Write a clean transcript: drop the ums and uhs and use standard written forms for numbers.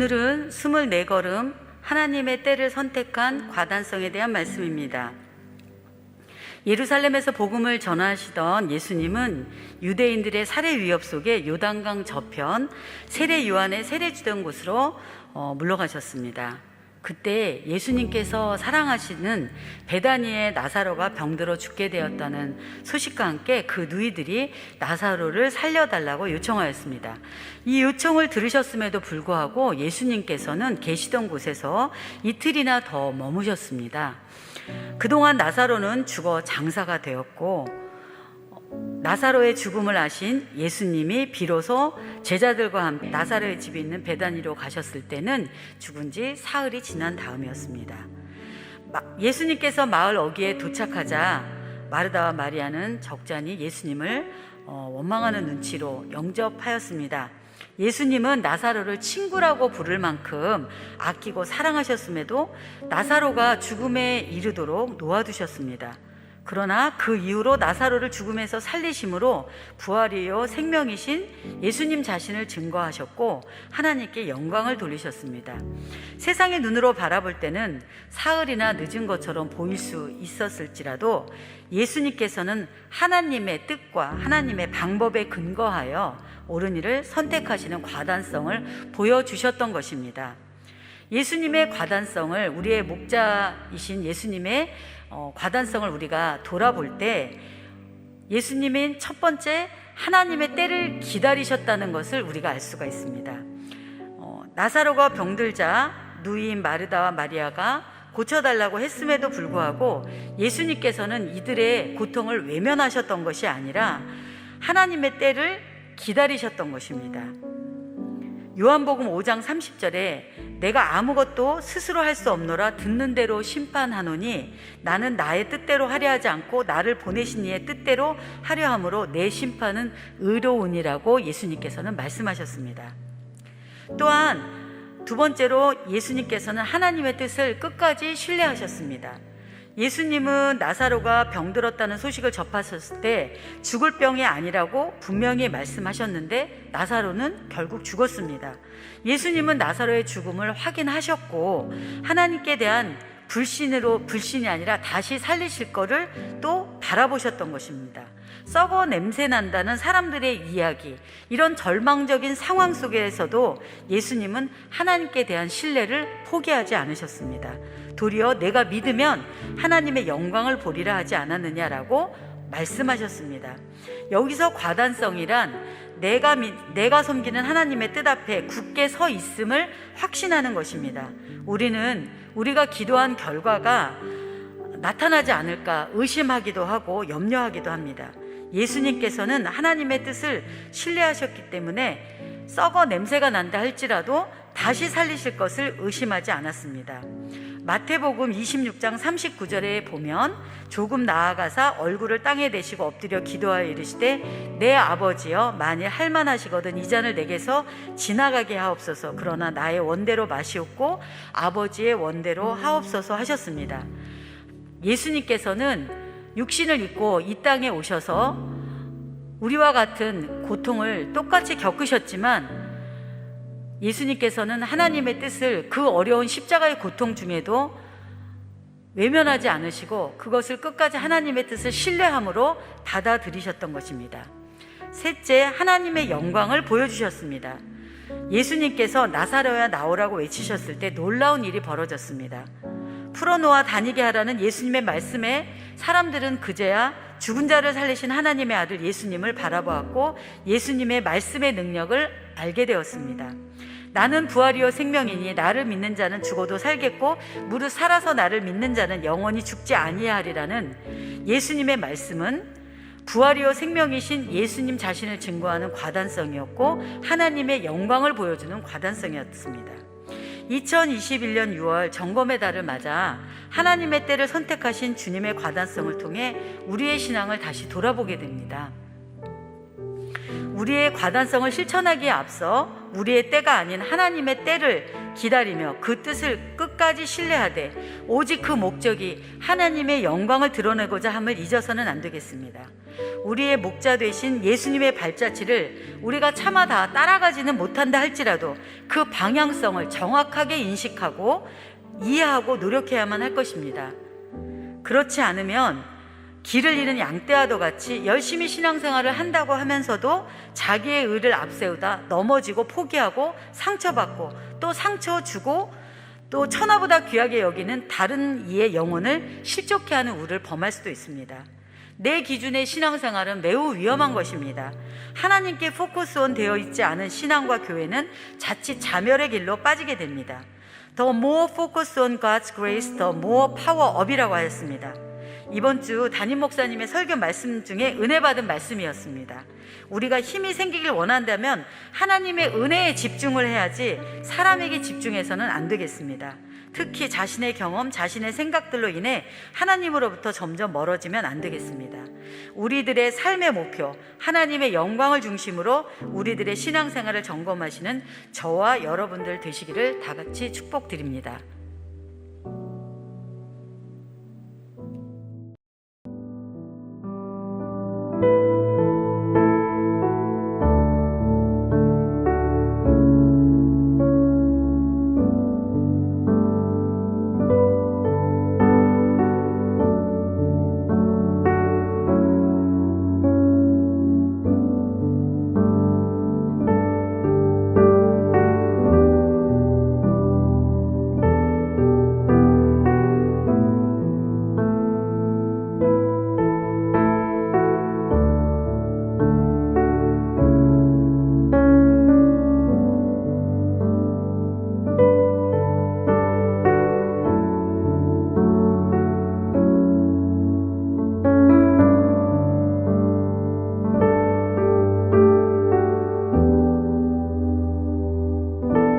오늘은 24걸음 하나님의 때를 선택한 과단성에 대한 말씀입니다. 예루살렘에서 복음을 전하시던 예수님은 유대인들의 살해 위협 속에 요단강 저편 세례 요한의 세례 주던 곳으로 물러가셨습니다. 그때 예수님께서 사랑하시는 베다니의 나사로가 병들어 죽게 되었다는 소식과 함께 그 누이들이 나사로를 살려달라고 요청하였습니다. 이 요청을 들으셨음에도 불구하고 예수님께서는 계시던 곳에서 이틀이나 더 머무셨습니다. 그동안 나사로는 죽어 장사가 되었고 나사로의 죽음을 아신 예수님이 비로소 제자들과 함께 나사로의 집이 있는 베다니로 가셨을 때는 죽은 지 사흘이 지난 다음이었습니다. 예수님께서 마을 어귀에 도착하자 마르다와 마리아는 적잖이 예수님을 원망하는 눈치로 영접하였습니다. 예수님은 나사로를 친구라고 부를 만큼 아끼고 사랑하셨음에도 나사로가 죽음에 이르도록 놓아두셨습니다. 그러나 그 이후로 나사로를 죽음에서 살리심으로 부활이요 생명이신 예수님 자신을 증거하셨고 하나님께 영광을 돌리셨습니다. 세상의 눈으로 바라볼 때는 사흘이나 늦은 것처럼 보일 수 있었을지라도 예수님께서는 하나님의 뜻과 하나님의 방법에 근거하여 옳은 일을 선택하시는 과단성을 보여주셨던 것입니다. 예수님의 과단성을, 우리의 목자이신 예수님의 과단성을 우리가 돌아볼 때 예수님은 첫 번째 하나님의 때를 기다리셨다는 것을 우리가 알 수가 있습니다. 나사로가 병들자 누이인 마르다와 마리아가 고쳐달라고 했음에도 불구하고 예수님께서는 이들의 고통을 외면하셨던 것이 아니라 하나님의 때를 기다리셨던 것입니다. 요한복음 5장 30절에 내가 아무것도 스스로 할 수 없노라 듣는 대로 심판하노니 나는 나의 뜻대로 하려 하지 않고 나를 보내신 이의 뜻대로 하려 함으로 내 심판은 의로우니라고 예수님께서는 말씀하셨습니다. 또한 두 번째로 예수님께서는 하나님의 뜻을 끝까지 신뢰하셨습니다. 예수님은 나사로가 병들었다는 소식을 접하셨을 때 죽을 병이 아니라고 분명히 말씀하셨는데 나사로는 결국 죽었습니다. 예수님은 나사로의 죽음을 확인하셨고 하나님께 대한 불신이 아니라 다시 살리실 거를 또 바라보셨던 것입니다. 썩어 냄새 난다는 사람들의 이야기, 이런 절망적인 상황 속에서도 예수님은 하나님께 대한 신뢰를 포기하지 않으셨습니다. 도리어 내가 믿으면 하나님의 영광을 보리라 하지 않았느냐라고 말씀하셨습니다. 여기서 과단성이란 내가 섬기는 하나님의 뜻 앞에 굳게 서 있음을 확신하는 것입니다. 우리는 우리가 기도한 결과가 나타나지 않을까 의심하기도 하고 염려하기도 합니다. 예수님께서는 하나님의 뜻을 신뢰하셨기 때문에 썩어 냄새가 난다 할지라도 다시 살리실 것을 의심하지 않았습니다. 마태복음 26장 39절에 보면 조금 나아가사 얼굴을 땅에 대시고 엎드려 기도하여 이르시되 내 아버지여 만일 할만하시거든 이 잔을 내게서 지나가게 하옵소서. 그러나 나의 원대로 마시옵고 아버지의 원대로 하옵소서 하셨습니다. 예수님께서는 육신을 입고 이 땅에 오셔서 우리와 같은 고통을 똑같이 겪으셨지만 예수님께서는 하나님의 뜻을 그 어려운 십자가의 고통 중에도 외면하지 않으시고 그것을 끝까지 하나님의 뜻을 신뢰함으로 받아들이셨던 것입니다. 셋째, 하나님의 영광을 보여주셨습니다. 예수님께서 나사로야 나오라고 외치셨을 때 놀라운 일이 벌어졌습니다. 풀어놓아 다니게 하라는 예수님의 말씀에 사람들은 그제야 죽은 자를 살리신 하나님의 아들 예수님을 바라보았고 예수님의 말씀의 능력을 알게 되었습니다. 나는 부활이요 생명이니 나를 믿는 자는 죽어도 살겠고 무릇 살아서 나를 믿는 자는 영원히 죽지 아니하리라는 예수님의 말씀은 부활이요 생명이신 예수님 자신을 증거하는 과단성이었고 하나님의 영광을 보여주는 과단성이었습니다. 2021년 6월 점검의 달을 맞아 하나님의 때를 선택하신 주님의 과단성을 통해 우리의 신앙을 다시 돌아보게 됩니다. 우리의 과단성을 실천하기에 앞서 우리의 때가 아닌 하나님의 때를 기다리며 그 뜻을 끝까지 신뢰하되 오직 그 목적이 하나님의 영광을 드러내고자 함을 잊어서는 안 되겠습니다. 우리의 목자 되신 예수님의 발자취를 우리가 차마 다 따라가지는 못한다 할지라도 그 방향성을 정확하게 인식하고 이해하고 노력해야만 할 것입니다. 그렇지 않으면 길을 잃은 양떼와도 같이 열심히 신앙생활을 한다고 하면서도 자기의 의를 앞세우다 넘어지고 포기하고 상처받고 또 상처 주고 또 천하보다 귀하게 여기는 다른 이의 영혼을 실족해 하는 우를 범할 수도 있습니다. 내 기준의 신앙생활은 매우 위험한 것입니다. 하나님께 포커스온 되어 있지 않은 신앙과 교회는 자칫 자멸의 길로 빠지게 됩니다. The more focus on God's grace, the more power up이라고 하였습니다. 이번 주 담임 목사님의 설교 말씀 중에 은혜 받은 말씀이었습니다. 우리가 힘이 생기길 원한다면 하나님의 은혜에 집중을 해야지 사람에게 집중해서는 안 되겠습니다. 특히 자신의 경험, 자신의 생각들로 인해 하나님으로부터 점점 멀어지면 안 되겠습니다. 우리들의 삶의 목표, 하나님의 영광을 중심으로 우리들의 신앙생활을 점검하시는 저와 여러분들 되시기를 다 같이 축복드립니다.